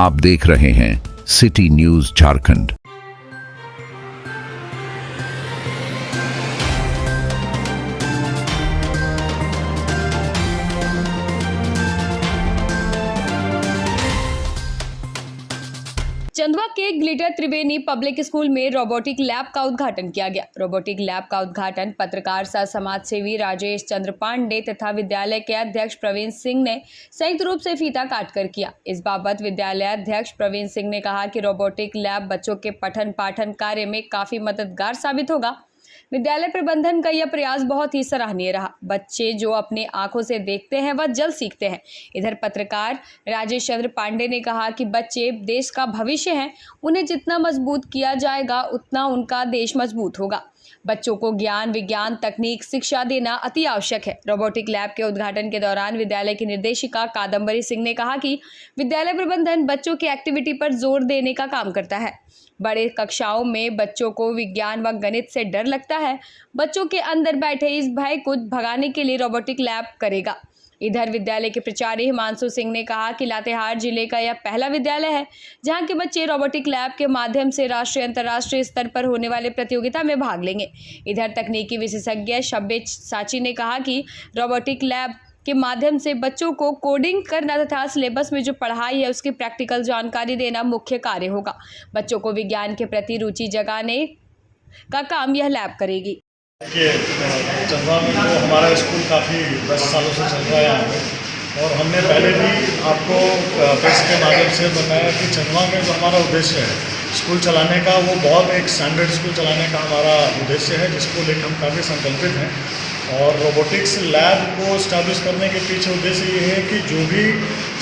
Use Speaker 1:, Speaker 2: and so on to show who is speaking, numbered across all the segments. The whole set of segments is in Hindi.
Speaker 1: आप देख रहे हैं सिटी न्यूज झारखंड।
Speaker 2: चंदवा के ग्लिटर त्रिवेणी पब्लिक स्कूल में रोबोटिक लैब का उद्घाटन किया गया। रोबोटिक लैब का उद्घाटन पत्रकार सह समाज सेवी राजेश चंद्र पांडे तथा विद्यालय के अध्यक्ष प्रवीण सिंह ने संयुक्त रूप से फीता काटकर किया। इस बाबत विद्यालय अध्यक्ष प्रवीण सिंह ने कहा कि रोबोटिक लैब बच्चों के पठन पाठन कार्य में काफी मददगार साबित होगा। विद्यालय प्रबंधन का यह प्रयास बहुत ही सराहनीय रहा। बच्चे जो अपने आंखों से देखते हैं वह जल्द सीखते हैं। इधर पत्रकार राजेश चंद्र पांडे ने कहा कि बच्चे देश का भविष्य हैं, उन्हें जितना मजबूत किया जाएगा उतना उनका देश मजबूत होगा। बच्चों को ज्ञान, विज्ञान, तकनीक, शिक्षा देना अति आवश्यक है। रोबोटिक लैब के उद्घाटन के दौरान विद्यालय की निर्देशिका कादम्बरी सिंह ने कहा कि विद्यालय प्रबंधन बच्चों की एक्टिविटी पर जोर देने का काम करता है। बड़े कक्षाओं में बच्चों को विज्ञान व गणित से डर लगता है, बच्चों के अंदर बैठे इस भय को भगाने के लिए रोबोटिक लैब करेगा। इधर विद्यालय के प्राचार्य हिमांशु सिंह ने कहा कि लातेहार जिले का यह पहला विद्यालय है जहां के बच्चे रोबोटिक लैब के माध्यम से राष्ट्रीय अंतर्राष्ट्रीय स्तर पर होने वाले प्रतियोगिता में भाग लेंगे। इधर तकनीकी विशेषज्ञ शब्बे साची ने कहा कि रोबोटिक लैब के माध्यम से बच्चों को कोडिंग करना तथा सिलेबस में जो पढ़ाई है उसकी प्रैक्टिकल जानकारी देना मुख्य कार्य होगा। बच्चों को विज्ञान के प्रति रुचि जगाने का काम यह लैब करेगी।
Speaker 3: चंदवा में तो हमारा स्कूल काफ़ी 10 सालों से चल रहा है यहाँ पे, और हमने पहले भी आपको प्रेस के माध्यम से बताया कि चंदवा में जो हमारा उद्देश्य है स्कूल चलाने का, वो बहुत एक स्टैंडर्ड स्कूल चलाने का हमारा उद्देश्य है, जिसको लेकर हम काफ़ी संकल्पित हैं। और रोबोटिक्स लैब को इस्टेब्लिश करने के पीछे उद्देश्य ये है कि जो भी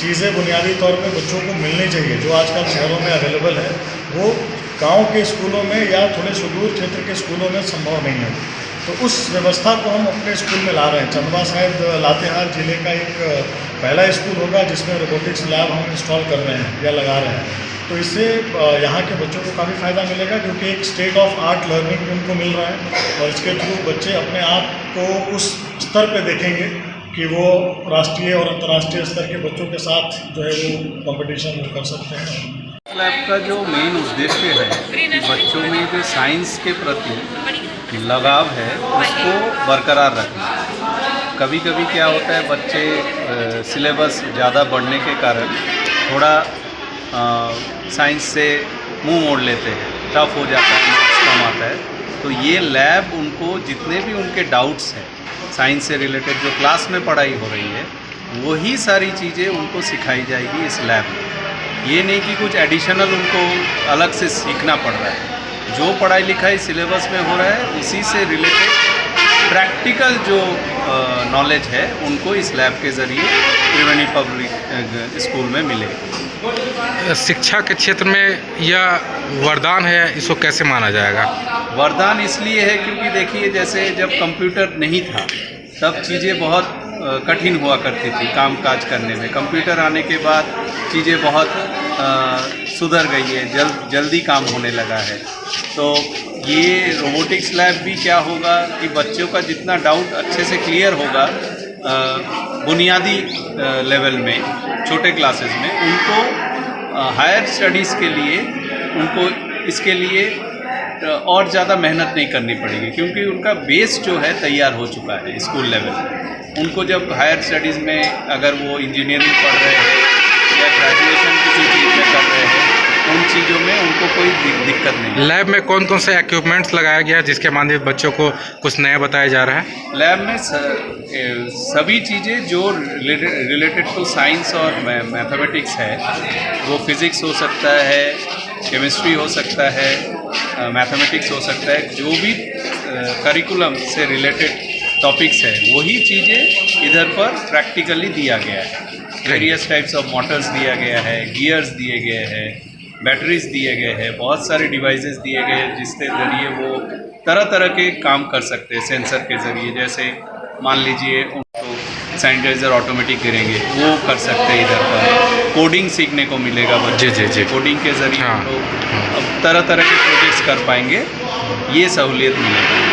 Speaker 3: चीज़ें बुनियादी तौर पे बच्चों को मिलनी चाहिए जो आजकल शहरों में अवेलेबल है, वो गांव के स्कूलों में या थोड़े सुदूर क्षेत्र के स्कूलों में संभव नहीं है। तो उस व्यवस्था को हम अपने स्कूल में ला रहे हैं। चंदवा शायद लातेहार जिले का एक पहला स्कूल होगा जिसमें रोबोटिक्स लैब हम इंस्टॉल कर रहे हैं या लगा रहे हैं। तो इससे यहाँ के बच्चों को काफ़ी फ़ायदा मिलेगा, क्योंकि एक स्टेट ऑफ आर्ट लर्निंग भी उनको मिल रहा है, और इसके थ्रू बच्चे अपने आप को उस स्तर पे देखेंगे कि वो राष्ट्रीय और अंतर्राष्ट्रीय स्तर के बच्चों के साथ जो है वो कंपटीशन कर सकते हैं।
Speaker 4: लैब का जो मेन उद्देश्य है कि बच्चों में जो साइंस के प्रति लगाव है उसको बरकरार रखना। कभी कभी क्या होता है, बच्चे सिलेबस ज़्यादा बढ़ने के कारण थोड़ा साइंस से मुंह मोड़ लेते हैं, टफ हो जाता है, मार्क्स कम आता है। तो ये लैब उनको जितने भी उनके डाउट्स हैं साइंस से रिलेटेड, जो क्लास में पढ़ाई हो रही है वही सारी चीज़ें उनको सिखाई जाएगी इस लैब में। ये नहीं कि कुछ एडिशनल उनको अलग से सीखना पड़ रहा है। जो पढ़ाई लिखाई सिलेबस में हो रहा है उसी से रिलेटेड प्रैक्टिकल जो नॉलेज है उनको इस लैब के ज़रिए त्रिवेणी पब्लिक स्कूल में मिलेगी।
Speaker 5: शिक्षा के क्षेत्र में यह वरदान है, इसको कैसे माना जाएगा?
Speaker 4: वरदान इसलिए है क्योंकि देखिए, जैसे जब कंप्यूटर नहीं था तब चीज़ें बहुत कठिन हुआ करती थी काम काज करने में। कंप्यूटर आने के बाद चीज़ें बहुत सुधर गई है, जल्दी काम होने लगा है। तो ये रोबोटिक्स लैब भी क्या होगा कि बच्चों का जितना डाउट अच्छे से क्लियर होगा बुनियादी लेवल में, छोटे क्लासेस में, उनको हायर स्टडीज़ के लिए उनको इसके लिए और ज़्यादा मेहनत नहीं करनी पड़ेगी, क्योंकि उनका बेस जो है तैयार हो चुका है स्कूल लेवल में। उनको जब हायर स्टडीज़ में अगर वो इंजीनियरिंग पढ़ रहे हैं या ग्रेजुएशन किसी चीज़ में कर रहे हैं, उन चीज़ों में उनको कोई दिक्कत नहीं।
Speaker 5: लैब में कौन कौन से इक्विपमेंट्स लगाया गया है जिसके माध्यम से बच्चों को कुछ नया बताया जा रहा है?
Speaker 4: लैब में सभी चीज़ें जो रिलेटेड टू साइंस और मैथमेटिक्स है, वो फिज़िक्स हो सकता है, केमिस्ट्री हो सकता है, मैथमेटिक्स हो सकता है, जो भी करिकुलम से रिलेटेड टॉपिक्स है वही चीज़ें इधर पर प्रैक्टिकली दिया गया है। वेरियस टाइप्स ऑफ मोटर्स दिया गया है, गियर्स दिए गए हैं, बैटरीज दिए गए हैं, बहुत सारे डिवाइसेस दिए गए हैं जिसके ज़रिए वो तरह तरह के काम कर सकते हैं सेंसर के ज़रिए। जैसे मान लीजिए उनको सैनिटाइज़र ऑटोमेटिक गिरेंगे, वो कर सकते हैं इधर पर। कोडिंग सीखने को मिलेगा बच्चे,
Speaker 5: जी।
Speaker 4: कोडिंग के ज़रिए
Speaker 5: हाँ।
Speaker 4: लोग अब तरह तरह के प्रोजेक्ट्स कर पाएंगे, ये सहूलियत मिलेगी।